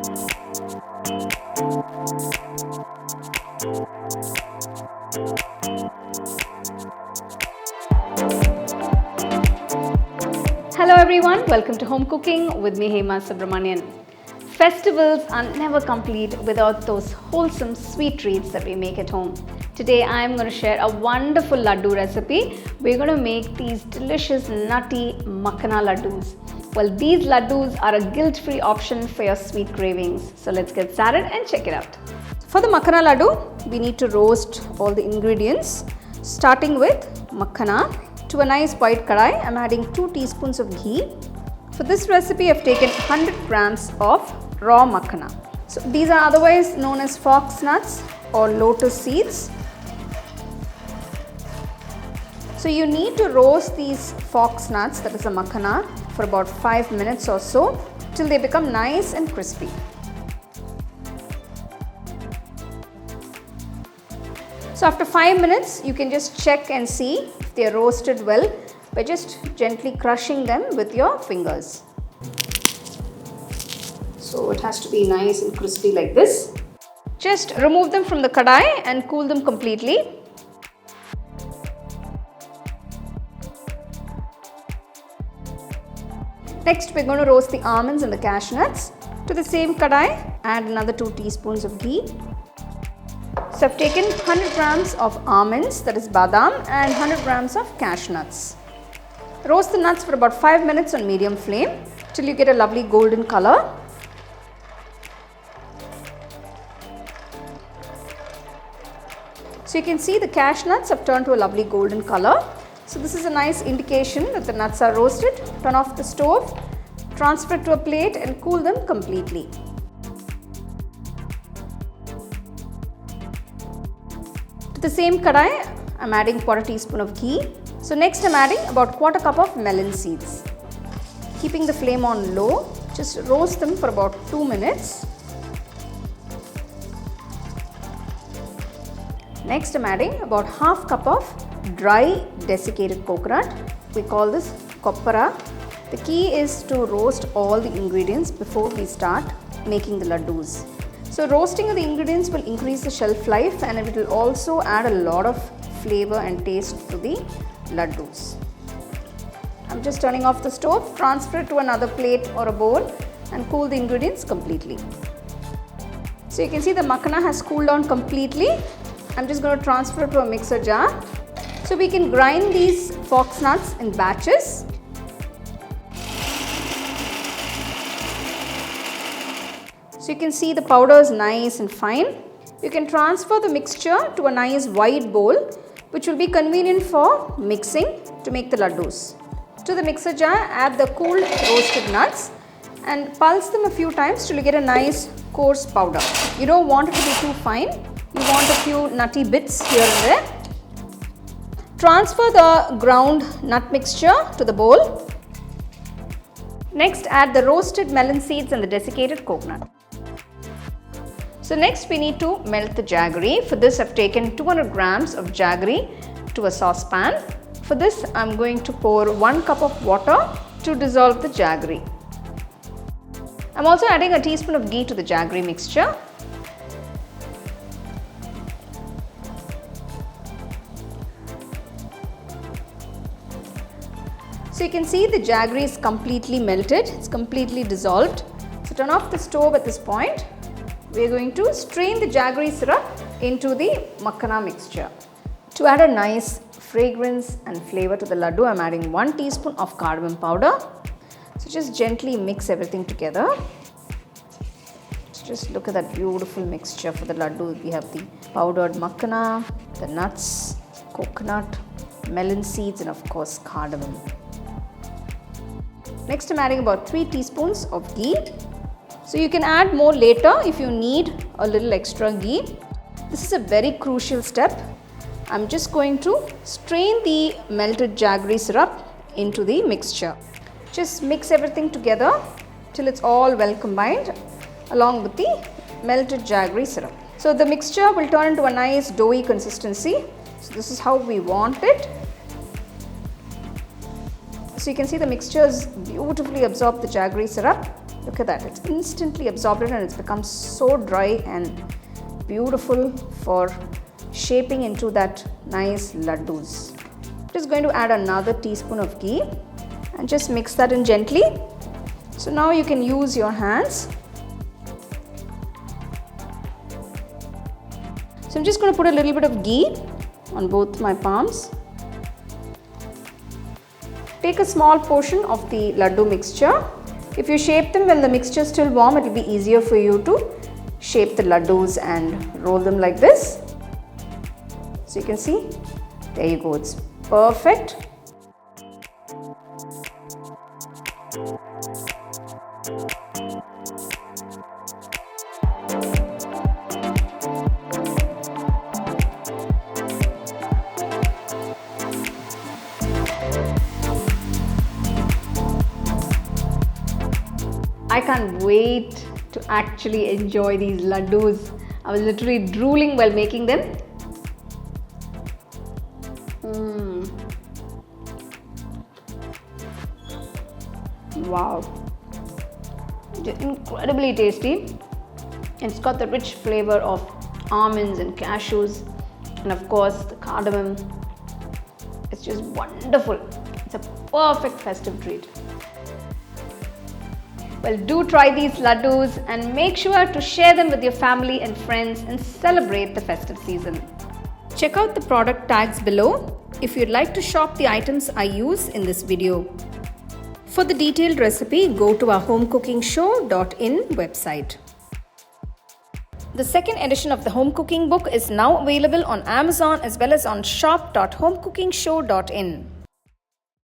Hello everyone, welcome to Home Cooking with me Hema Subramanian. Festivals are never complete without those wholesome sweet treats that we make at home. Today I am going to share a wonderful laddu recipe. We're going to make these delicious nutty Makhana Ladoos. Well, these laddus are a guilt-free option for your sweet cravings. So let's get started and check it out. For the Makhana Laddu, we need to roast all the ingredients, starting with makhana. To a nice white kadai, I'm adding 2 teaspoons of ghee. For this recipe, I've taken 100 grams of raw makhana. So these are otherwise known as fox nuts or lotus seeds. So you need to roast these fox nuts, that is a makhana, for about 5 minutes or so till they become nice and crispy. So after 5 minutes, you can just check and see if they are roasted well by just gently crushing them with your fingers. So it has to be nice and crispy like this. Just remove them from the kadai and cool them completely. Next, we're going to roast the almonds and the cashew nuts. To the same kadai, add another 2 teaspoons of ghee. So I've taken 100 grams of almonds, that is badam, and 100 grams of cashew nuts. Roast the nuts for about 5 minutes on medium flame till you get a lovely golden color. So you can see the cashew nuts have turned to a lovely golden color. So this is a nice indication that the nuts are roasted. Turn off the stove, transfer it to a plate and cool them completely. To the same kadai, I'm adding 1/4 teaspoon of ghee. So next I'm adding about 1/4 cup of melon seeds. Keeping the flame on low, just roast them for about 2 minutes. Next I'm adding about 1/2 cup of dry desiccated coconut. We call this koppara. The key is to roast all the ingredients before we start making the laddus. So roasting of the ingredients will increase the shelf life and it will also add a lot of flavor and taste to the laddus. I'm just turning off the stove, transfer it to another plate or a bowl and cool the ingredients completely. So you can see the makhana has cooled down completely. I'm just going to transfer it to a mixer jar. So we can grind these fox nuts in batches. So you can see the powder is nice and fine. You can transfer the mixture to a nice wide bowl which will be convenient for mixing to make the laddus. To the mixer jar, add the cooled roasted nuts and pulse them a few times till you get a nice coarse powder. You don't want it to be too fine. You want a few nutty bits here and there. Transfer the ground nut mixture to the bowl. Next, add the roasted melon seeds and the desiccated coconut. So next we need to melt the jaggery. For this I've taken 200 grams of jaggery to a saucepan. For this I'm going to pour 1 cup of water to dissolve the jaggery. I'm also adding a teaspoon of ghee to the jaggery mixture. So you can see the jaggery is completely melted, it's completely dissolved. So turn off the stove at this point. We are going to strain the jaggery syrup into the makhana mixture. To add a nice fragrance and flavor to the laddu, I'm adding 1 teaspoon of cardamom powder. So just gently mix everything together. So just look at that beautiful mixture for the laddu. We have the powdered makhana, the nuts, coconut, melon seeds and of course cardamom. Next I'm adding about 3 teaspoons of ghee. So you can add more later if you need a little extra ghee. This is a very crucial step. I'm just going to strain the melted jaggery syrup into the mixture. Just mix everything together till it's all well combined along with the melted jaggery syrup. So the mixture will turn into a nice doughy consistency. So this is how we want it. So you can see the mixture has beautifully absorbed the jaggery syrup. Look at that, it's instantly absorbed and it's become so dry and beautiful for shaping into that nice laddus. Just going to add another teaspoon of ghee and just mix that in gently. So now you can use your hands. So I'm just going to put a little bit of ghee on both my palms. Take a small portion of the laddu mixture. If you shape them when the mixture is still warm, it will be easier for you to shape the laddus and roll them like this. So you can see, there you go, it's perfect. I can't wait to actually enjoy these laddus. I was literally drooling while making them. Wow, it's incredibly tasty. It's got the rich flavor of almonds and cashews, and of course the cardamom. It's just wonderful. It's a perfect festive treat. Well, do try these laddus and make sure to share them with your family and friends and celebrate the festive season. Check out the product tags below if you'd like to shop the items I use in this video. For the detailed recipe, go to our HomeCookingShow.in website. The second edition of the home cooking book is now available on Amazon as well as on shop.homecookingshow.in.